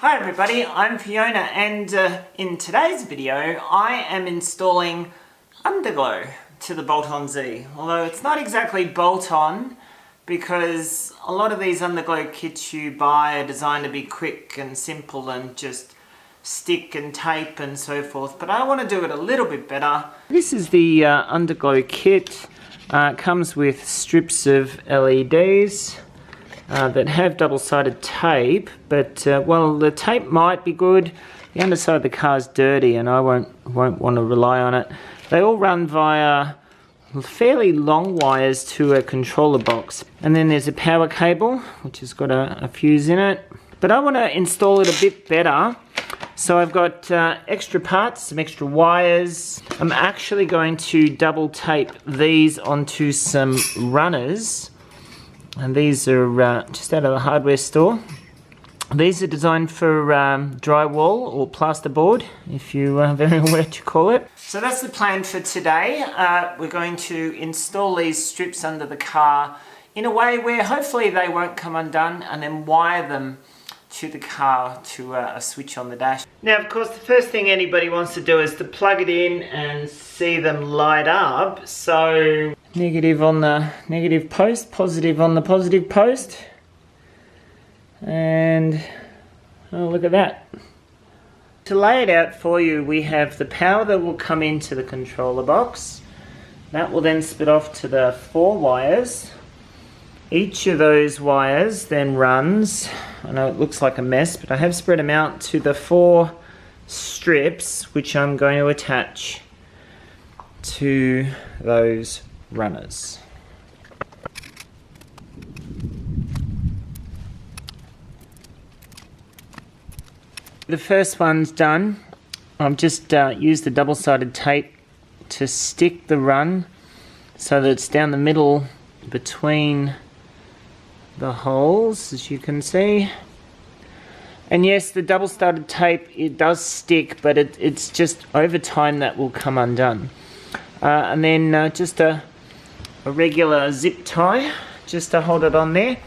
Hi everybody, I'm Fiona and in today's video I am installing Underglow to the Bolt-On Z. Although it's not exactly bolt-on because a lot of these Underglow kits you buy are designed to be quick and simple and just stick and tape and so forth, but I want to do it a little bit better. This is the Underglow kit. It comes with strips of LEDs. That have double-sided tape, but well, the tape might be good. The underside of the car is dirty and I won't want to rely on it. They all run via fairly long wires to a controller box. And then there's a power cable, which has got a fuse in it. But I want to install it a bit better. So I've got extra parts, some extra wires. I'm actually going to double tape these onto some runners. And these are just out of the hardware store. These are designed for drywall or plasterboard, if you very well what you call it. So that's the plan for today. We're going to install these strips under the car in a way where hopefully they won't come undone, and then wire them to the car to a switch on the dash. Now, of course, the first thing anybody wants to do is to plug it in and see them light up. So negative on the negative post, positive on the positive post. And oh, look at that. To lay it out for you, we have the power that will come into the controller box. That will then spit off to the 4 wires. Each of those wires then runs, I know it looks like a mess, but I have spread them out to the 4 strips, which I'm going to attach to those runners. The first one's done. I've just used the double-sided tape to stick the run so that it's down the middle between the holes, as you can see. And yes, the double-sided tape, it does stick, but it's just over time that will come undone. And then just a regular zip tie just to hold it on there,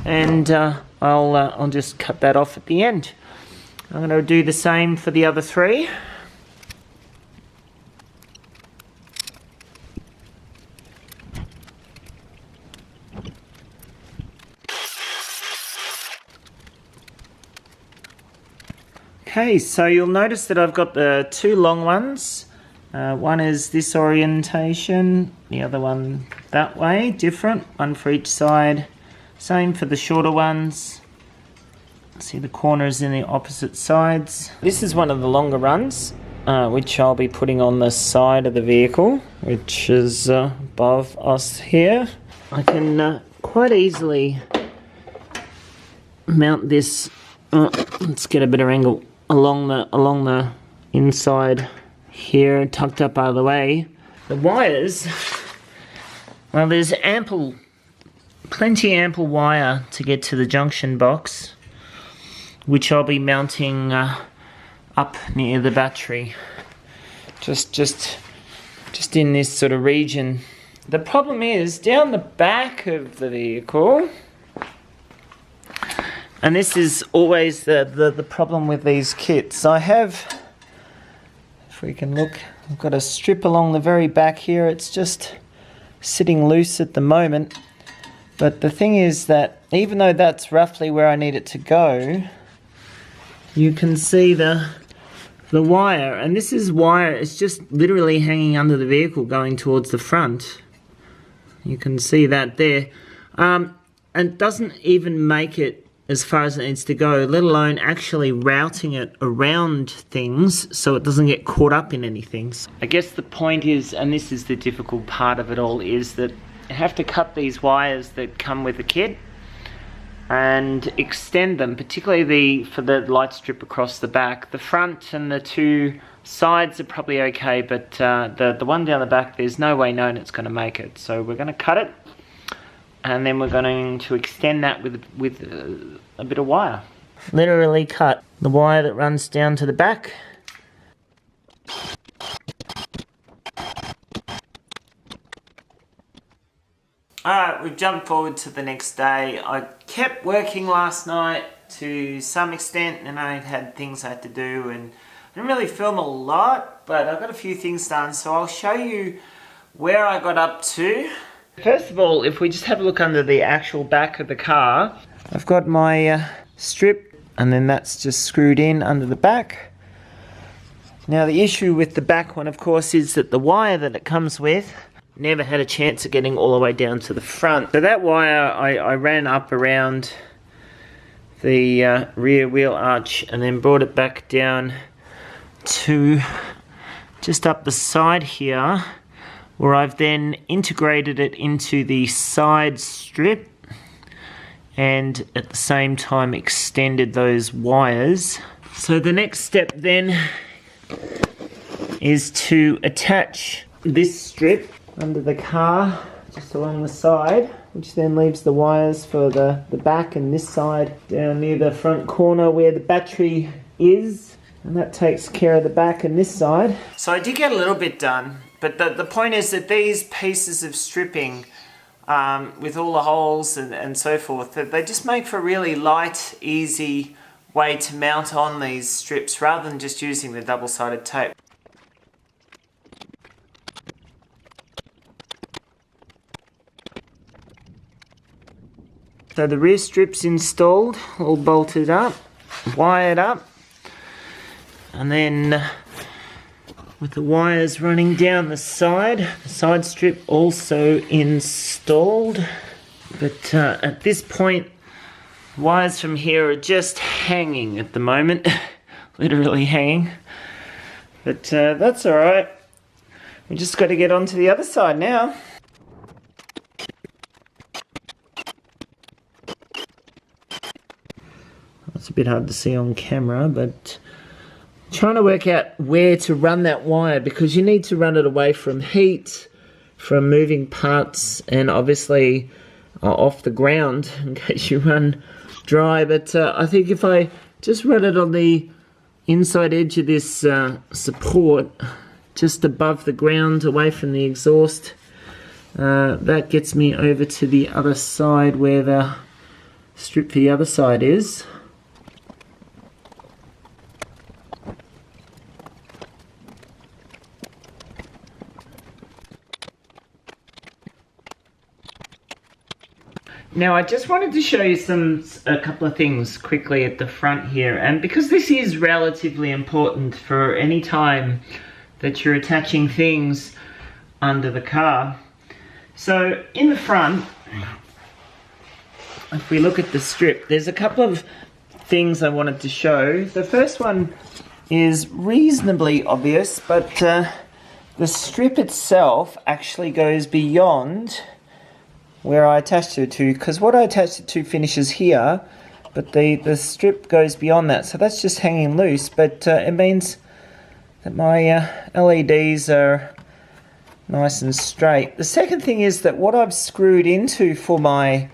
and I'll just cut that off at the end. I'm going to do the same for the other 3. Okay, so you'll notice that I've got the 2 long ones. One is this orientation, the other one that way, different, one for each side. Same for the shorter ones. See the corners in the opposite sides. This is one of the longer runs, which I'll be putting on the side of the vehicle, which is above us here. I can quite easily mount this, let's get a better angle, along the inside here, tucked up out of the way. The wires, well, there's plenty ample wire to get to the junction box, which I'll be mounting up near the battery, just in this sort of region. The problem is down the back of the vehicle, and this is always the problem with these kits. I have, if we can look, I've got a strip along the very back here. It's just sitting loose at the moment. But the thing is that even though that's roughly where I need it to go, you can see the wire, and this is wire, it's just literally hanging under the vehicle going towards the front. You can see that there. And it doesn't even make it as far as it needs to go, let alone actually routing it around things so it doesn't get caught up in anything. I guess the point is, and this is the difficult part of it all, is that you have to cut these wires that come with the kit and extend them, particularly for the light strip across the back. The front and the 2 sides are probably okay, but the one down the back, there's no way known it's going to make it. So we're going to cut it, and then we're going to extend that with a bit of wire. Literally cut the wire that runs down to the back. Alright, we've jumped forward to the next day. I kept working last night to some extent, and I had things I had to do, and I didn't really film a lot, but I got a few things done, so I'll show you where I got up to. First of all, if we just have a look under the actual back of the car, I've got my strip, and then that's just screwed in under the back. Now the issue with the back one, of course, is that the wire that it comes with never had a chance of getting all the way down to the front. So that wire I ran up around the rear wheel arch and then brought it back down to just up the side here, where I've then integrated it into the side strip and at the same time extended those wires. So the next step then is to attach this strip under the car just along the side, which then leaves the wires for the back and this side down near the front corner where the battery is, and that takes care of the back and this side. So I did get a little bit done, but the point is that these pieces of stripping with all the holes and so forth, that they just make for a really light, easy way to mount on these strips rather than just using the double-sided tape. So the rear strip's installed, all bolted up, wired up, and then with the wires running down the side strip also installed. But at this point, wires from here are just hanging at the moment, literally hanging. But that's alright. We just got to get onto the other side now. It's a bit hard to see on camera, but trying to work out where to run that wire, because you need to run it away from heat, from moving parts, and obviously off the ground in case you run dry. But I think if I just run it on the inside edge of this support, just above the ground, away from the exhaust, that gets me over to the other side where the strip for the other side is. Now I just wanted to show you a couple of things quickly at the front here, and because this is relatively important for any time that you're attaching things under the car. So in the front, if we look at the strip, there's a couple of things I wanted to show. The first one is reasonably obvious, but the strip itself actually goes beyond where I attached it to, because what I attached it to finishes here, but the strip goes beyond that, so that's just hanging loose. But it means that my LEDs are nice and straight. The second thing is that what I've screwed into for my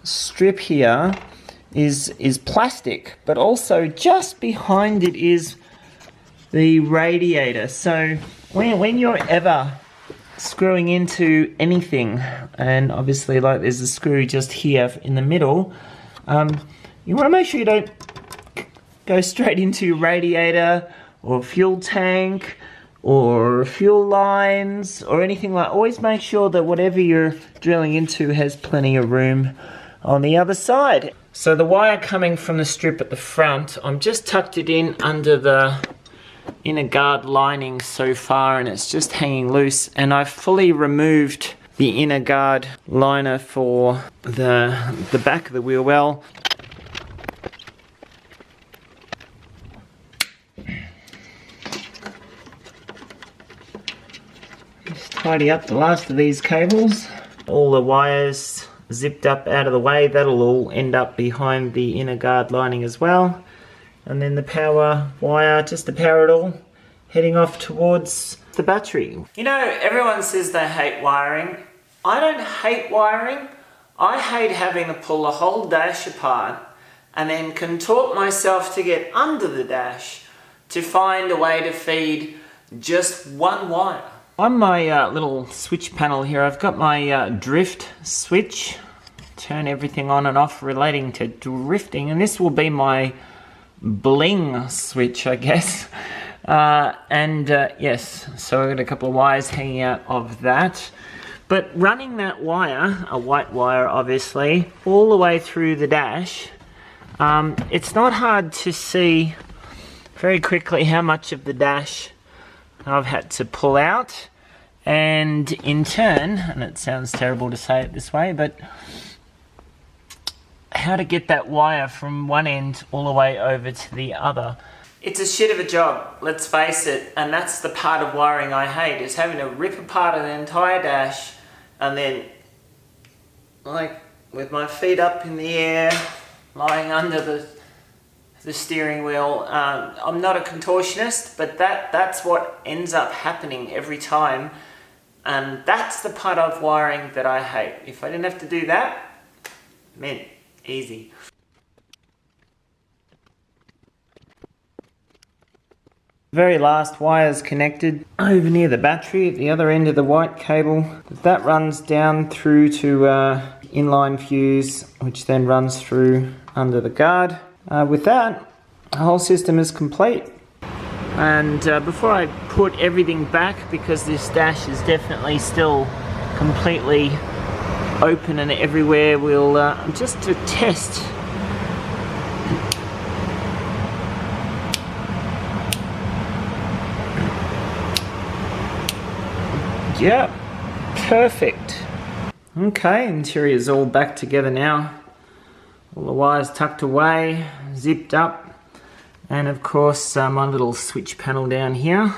strip here is plastic, but also just behind it is the radiator. So when you're ever screwing into anything, and obviously like there's a screw just here in the middle, you want to make sure you don't go straight into your radiator or fuel tank or fuel lines or anything like. Always make sure that whatever you're drilling into has plenty of room on the other side. So the wire coming from the strip at the front, I'm just tucked it in under the inner guard lining so far, and it's just hanging loose, and I've fully removed the inner guard liner for the back of the wheel well. Just tidy up the last of these cables. All the wires zipped up out of the way, that'll all end up behind the inner guard lining as well. And then the power wire, just to power it all, heading off towards the battery. You know, everyone says they hate wiring. I don't hate wiring. I hate having to pull the whole dash apart and then contort myself to get under the dash to find a way to feed just one wire. On my little switch panel here, I've got my drift switch turn everything on and off relating to drifting, and this will be my bling switch, I guess. Yes, so I've got a couple of wires hanging out of that. But running that wire, a white wire obviously, all the way through the dash, it's not hard to see very quickly how much of the dash I've had to pull out, and in turn, and it sounds terrible to say it this way, but how to get that wire from one end all the way over to the other. It's a shit of a job, let's face it, and that's the part of wiring I hate, is having to rip apart an entire dash and then, like, with my feet up in the air, lying under the steering wheel. I'm not a contortionist, but that's what ends up happening every time, and that's the part of wiring that I hate. If I didn't have to do that, man, easy. Very last wire's connected over near the battery at the other end of the white cable. That runs down through to inline fuse, which then runs through under the guard. With that, the whole system is complete. And before I put everything back, because this dash is definitely still completely open and everywhere, we'll just to test. Yep, perfect. Okay, interior's all back together now. All the wires tucked away, zipped up, and of course my little switch panel down here.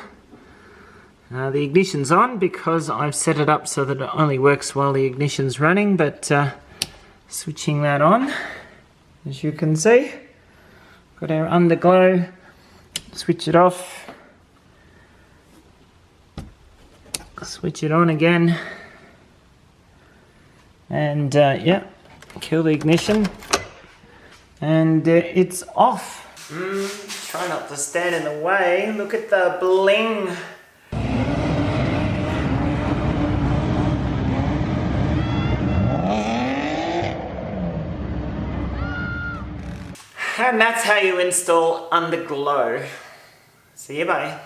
The ignition's on because I've set it up so that it only works while the ignition's running, but switching that on, as you can see, got our underglow, switch it off, switch it on again, and yeah, kill the ignition, and it's off. Try not to stand in the way. Look at the bling. And that's how you install Underglow. See you, bye.